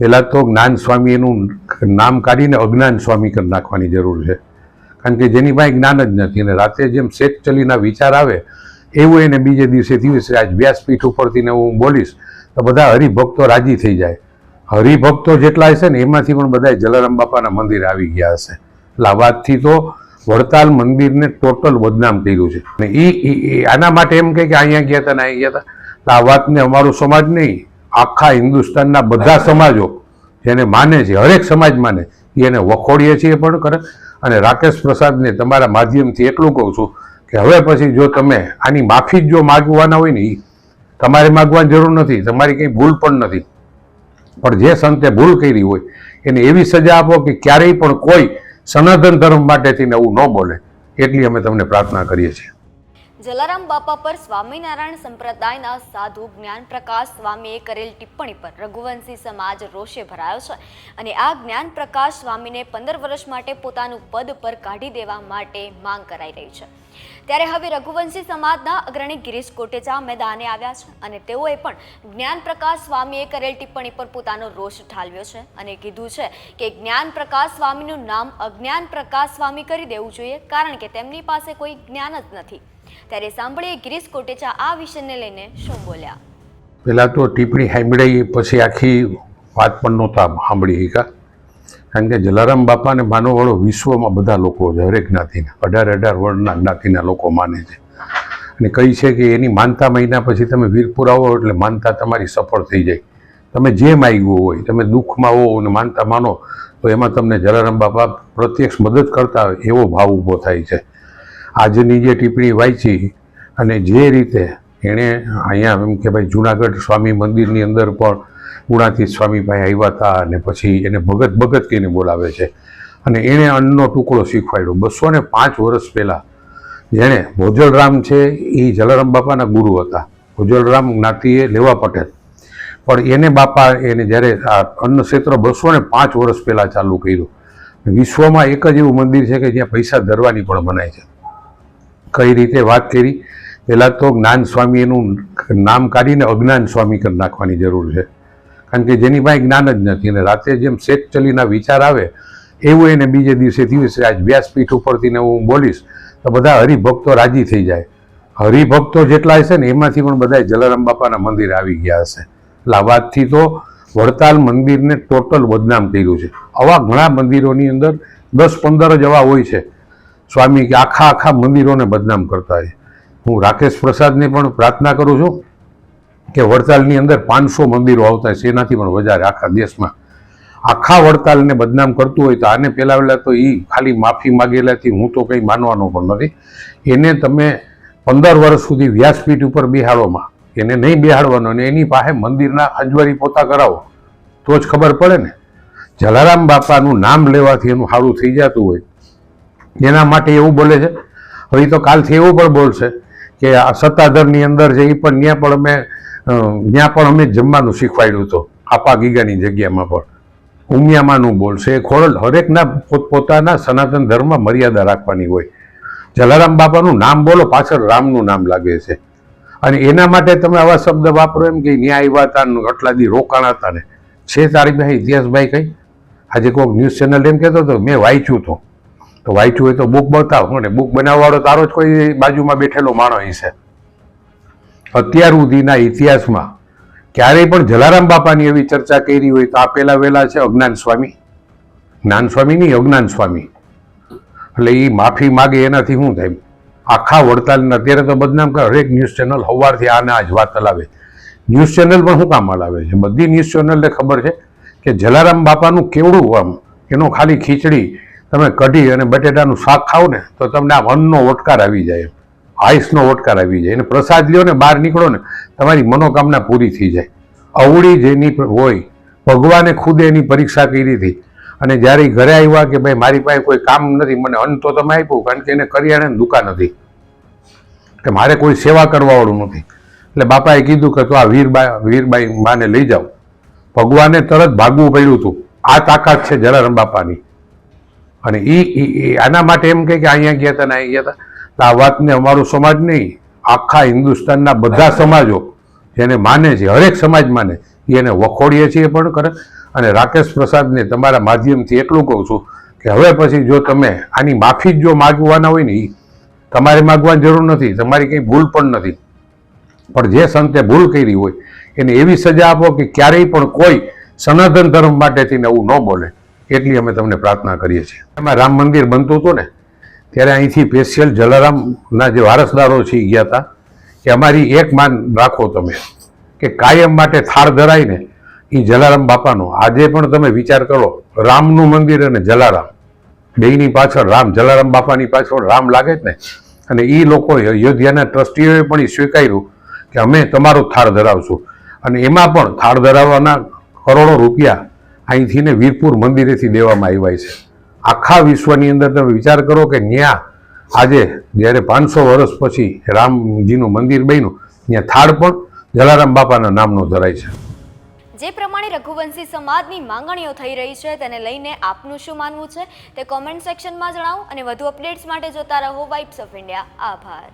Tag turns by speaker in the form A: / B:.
A: પહેલાં તો જ્ઞાન સ્વામી એનું નામ કાઢીને અજ્ઞાન સ્વામી કરી નાખવાની જરૂર છે, કારણ કે જેની પાસે જ્ઞાન જ નથી અને રાતે જેમ શેઠ ચલીના વિચાર આવે એવું એને બીજે દિવસે દિવસે આજ વ્યાસપીઠ ઉપરથી ને હું બોલીશ તો બધા હરિભક્તો રાજી થઈ જાય. હરિભક્તો જેટલા હશે ને એમાંથી પણ બધા જલારામ બાપાના મંદિરે આવી ગયા હશે. એટલે આ વાતથી તો વડતાલ મંદિરને ટોટલ બદનામ કર્યું છે. અને એ આના માટે એમ કે અહીંયા ગયા હતા ને અહીંયા ગયા હતા. આ વાતને અમારો સમાજ નહીં, આખા હિન્દુસ્તાનના બધા સમાજો જેને માને છે, હરેક સમાજ માને, એને વખોડીએ છીએ પણ કરે. અને રાકેશ પ્રસાદને તમારા માધ્યમથી એટલું કહું છું કે હવે પછી જો તમે આની માફી જ જો માગવાના હોય ને, તમારે માગવાની જરૂર નથી, તમારી કંઈ ભૂલ પણ નથી, પણ જે સંતે ભૂલ કરી હોય એને એવી સજા આપો કે ક્યારેય પણ કોઈ સનાતન ધર્મ માટેથી એવું ન બોલે, એટલી અમે તમને પ્રાર્થના કરીએ છીએ.
B: જલારામ બાપા પર સ્વામિનારાયણ સંપ્રદાયના સાધુ જ્ઞાન પ્રકાશ સ્વામીએ કરેલ ટિપ્પણી પર રઘુવંશી સમાજ રોષે ભરાયો છે અને આ જ્ઞાન પ્રકાશ સ્વામીને 15 વર્ષ માટે પોતાનું પદ પર કાઢી દેવા માટે માંગ કરાઈ રહી છે. ત્યારે હવે રઘુવંશી સમાજના અગ્રણી ગિરીશ કોટેચા મેદાને આવ્યા છે અને તેઓએ પણ જ્ઞાન પ્રકાશ સ્વામીએ કરેલ ટિપ્પણી પર પોતાનો રોષ ઠાલવ્યો છે અને કીધું છે કે જ્ઞાન પ્રકાશ સ્વામીનું નામ અજ્ઞાન પ્રકાશ સ્વામી કરી દેવું જોઈએ, કારણ કે તેમની પાસે કોઈ જ્ઞાન જ નથી. ત્યારે સાંભળીએ ગિરીશ કોટેચા આ વિષયને લઈને શું બોલ્યા.
A: પહેલાં તો ટિપ્પણી સાંભળી પછી આખી વાત પણ નહોતા સાંભળી શકા, કારણ કે જલારામ બાપાને માનવાવાળો વિશ્વમાં બધા લોકો છે, હરેક જ્ઞાતિના 18 વર્ણના જ્ઞાતિના લોકો માને છે. અને કહી છે કે એની માનતા મહિના પછી તમે વીરપુર આવો એટલે માનતા તમારી સફળ થઈ જાય. તમે જે માગ્યું હોય, તમે દુઃખમાં હો અને માનતા માનો તો એમાં તમને જલારામ બાપા પ્રત્યક્ષ મદદ કરતા હોય એવો ભાવ ઊભો થાય છે. આજની જે ટિપ્પણી વાંચી અને જે રીતે એણે અહીંયા એમ કે ભાઈ જુનાગઢ સ્વામી મંદિરની અંદર પણ ગુણાતીત સ્વામી ભાઈ આવ્યા હતા અને પછી એને ભગત કહીને બોલાવે છે અને એણે અન્નનો ટુકડો શીખવાડ્યો. 205 વર્ષ પહેલાં જેણે ભોજલરામ છે એ જલારામ બાપાના ગુરુ હતા. ભોજલરામ જ્ઞાતિએ લેવા પટેલ, પણ એને બાપા એને જ્યારે આ અન્ન ક્ષેત્ર 205 વર્ષ પહેલાં ચાલુ કર્યું. વિશ્વમાં એક જ એવું મંદિર છે કે જ્યાં પૈસા ધરવાની પણ મનાય છે. કઈ રીતે વાત કરી? પહેલાં તો જ્ઞાન સ્વામી એનું નામ કાઢીને અજ્ઞાન સ્વામી કરી નાખવાની જરૂર છે, કારણ કે જેની પાસે જ્ઞાન જ નથી અને રાતે જેમ શેઠ ચલીના વિચાર આવે એવું એને બીજે દિવસે દિવસે આજ વ્યાસપીઠ ઉપરથી ને હું બોલીશ તો બધા હરિભક્તો રાજી થઈ જાય. હરિભક્તો જેટલા હશે ને એમાંથી પણ બધા જલારામ બાપાના મંદિરે આવી ગયા હશે. એટલે આ વાતથી તો વડતાલ મંદિરને ટોટલ બદનામ કર્યું છે. આવા ઘણા મંદિરોની અંદર 10-15 જ આવા હોય છે સ્વામી કે આખા મંદિરોને બદનામ કરતા હોય. હું રાકેશ પ્રસાદને પણ પ્રાર્થના કરું છું કે વડતાલની અંદર 500 મંદિરો આવતા છે, એનાથી પણ વધારે આખા દેશમાં. આખા વડતાલને બદનામ કરતું હોય તો આને પહેલાં તો એ ખાલી માફી માગેલાથી હું તો કંઈ માનવાનો પણ નથી. એને તમે 15 વર્ષ સુધી વ્યાસપીઠ ઉપર બેહાડોમાં, એને નહીં બેહાડવાનો અને એની પાસે મંદિરના અજવારી પોતા કરાવો તો જ ખબર પડે ને. જલારામ બાપાનું નામ લેવાથી એનું સારું થઈ જતું હોય એના માટે એવું બોલે છે. હવે તો કાલથી એવું પણ બોલશે કે આ સત્તાધરની અંદર છે એ પણ ત્યાં પણ અમે જમવાનું શીખવાડ્યું હતું આપા ગીગાની જગ્યામાં પણ ઉમિયામાંનું બોલશે. ખોરલ હરેકના પોતપોતાના સનાતન ધર્મમાં મર્યાદા રાખવાની હોય. જલારામ બાપાનું નામ બોલો પાછળ રામનું નામ લાગે છે અને એના માટે તમે આવા શબ્દ વાપરો એમ કે ન્યાય આવ્યા હતા આટલા દી રોકાણા હતા ને છે તારી ભાઈ ઇતિહાસભાઈ કઈ? આજે કોઈક ન્યૂઝ ચેનલ એમ કહેતો હતો મેં વાંચ્યું હતું, તો વાંચ્યું હોય તો બુક બતાવો ને બુક બનાવવાવાળો તારો જ કોઈ બાજુમાં બેઠેલો માણસ છે. અત્યાર સુધીના ઇતિહાસમાં ક્યારેય પણ જલારામ બાપાની એવી ચર્ચા કરી હોય તો આ પહેલા વહેલા છે અજ્ઞાન સ્વામી. જ્ઞાન સ્વામી નહીં, અજ્ઞાન સ્વામી. એટલે એ માફી માગે એનાથી શું થાય? આખા વડતાલને અત્યારે તો બદનામ કરે. હરેક ન્યૂઝ ચેનલ સવારથી આના જ વાત હલાવે. ન્યૂઝ ચેનલ પણ શું કામ હલાવે છે? બધી ન્યૂઝ ચેનલને ખબર છે કે જલારામ બાપાનું કેવડું આમ એનો ખાલી ખીચડી તમે કઢી અને બટેટાનું શાક ખાવ ને તો તમને આમ અન્નનો ઓટકાર આવી જાય, આઈસનો ઓટકાર આવી જાય. અને પ્રસાદ લ્યો ને બહાર નીકળો ને તમારી મનોકામના પૂરી થઈ જાય. અવળી જેની હોય ભગવાને ખુદ એની પરીક્ષા કરી હતી અને જ્યારે ઘરે આવ્યા કે ભાઈ મારી પાસે કોઈ કામ નથી, મને અન્ન તો તમે આપ્યું, કારણ કે એને કરિયાણાની દુકાન હતી કે મારે કોઈ સેવા કરવાવાળું નથી. એટલે બાપાએ કીધું કે તો આ વીરબાઈ માને લઈ જાઓ. ભગવાને તરત ભાગવું પડ્યું હતું. આ તાકાત છે જલારામ બાપાની. અને આના માટે એમ કે અહીંયા ગયા હતા ને અહીંયા ગયા હતા. આ વાતને અમારો સમાજ નહીં, આખા હિન્દુસ્તાનના બધા સમાજો જેને માને છે, હરેક સમાજ માને, એને વખોડીએ છીએ પણ કરે. અને રાકેશ પ્રસાદને તમારા માધ્યમથી એટલું કહું છું કે હવે પછી જો તમે આની માફી જ જો માગવાના હોય ને, તમારે માગવાની જરૂર નથી, તમારી કંઈ ભૂલ પણ નથી, પણ જે સંતે ભૂલ કરી હોય એને એવી સજા આપો કે ક્યારેય પણ કોઈ સનાતન ધર્મ માટેથી નવું ન બોલે, એટલી અમે તમને પ્રાર્થના કરીએ છીએ. એમાં રામ મંદિર બનતું હતું ને ત્યારે અહીંથી સ્પેશિયલ જલારામના જે વારસદારો છે એ ગયા હતા કે અમારી એક માન રાખો તમે કે કાયમ માટે થાળ ધરાઈને એ જલારામ બાપાનો. આજે પણ તમે વિચાર કરો, રામનું મંદિર અને જલારામ બેયની પાછળ રામ, જલારામ બાપાની પાછળ રામ લાગે જ ને. અને એ લોકો અયોધ્યાના ટ્રસ્ટીઓએ પણ એ સ્વીકાર્યું કે અમે તમારો થાળ ધરાવશું, અને એમાં પણ થાળ ધરાવવાના કરોડો રૂપિયા અહીંથી ને વીરપુર મંદિરેથી દેવામાં આવ્યા છે. આખા વિશ્વની અંદર તમે વિચાર કરો કે ત્યાં આજે જ્યારે 500 વર્ષ પછી રામજીનું મંદિર બન્યું, ત્યાં થાળ પણ જલારામ બાપાના નામનો ધરાય છે.
B: જે પ્રમાણે રઘુવંશી સમાજની માંગણીઓ થઈ રહી છે તેને લઈને આપનું શું માનવું છે તે કોમેન્ટ સેક્શનમાં જણાવો, અને વધુ અપડેટ્સ માટે જોતા રહો વાઇબ્સ ઓફ ઇન્ડિયા. આભાર.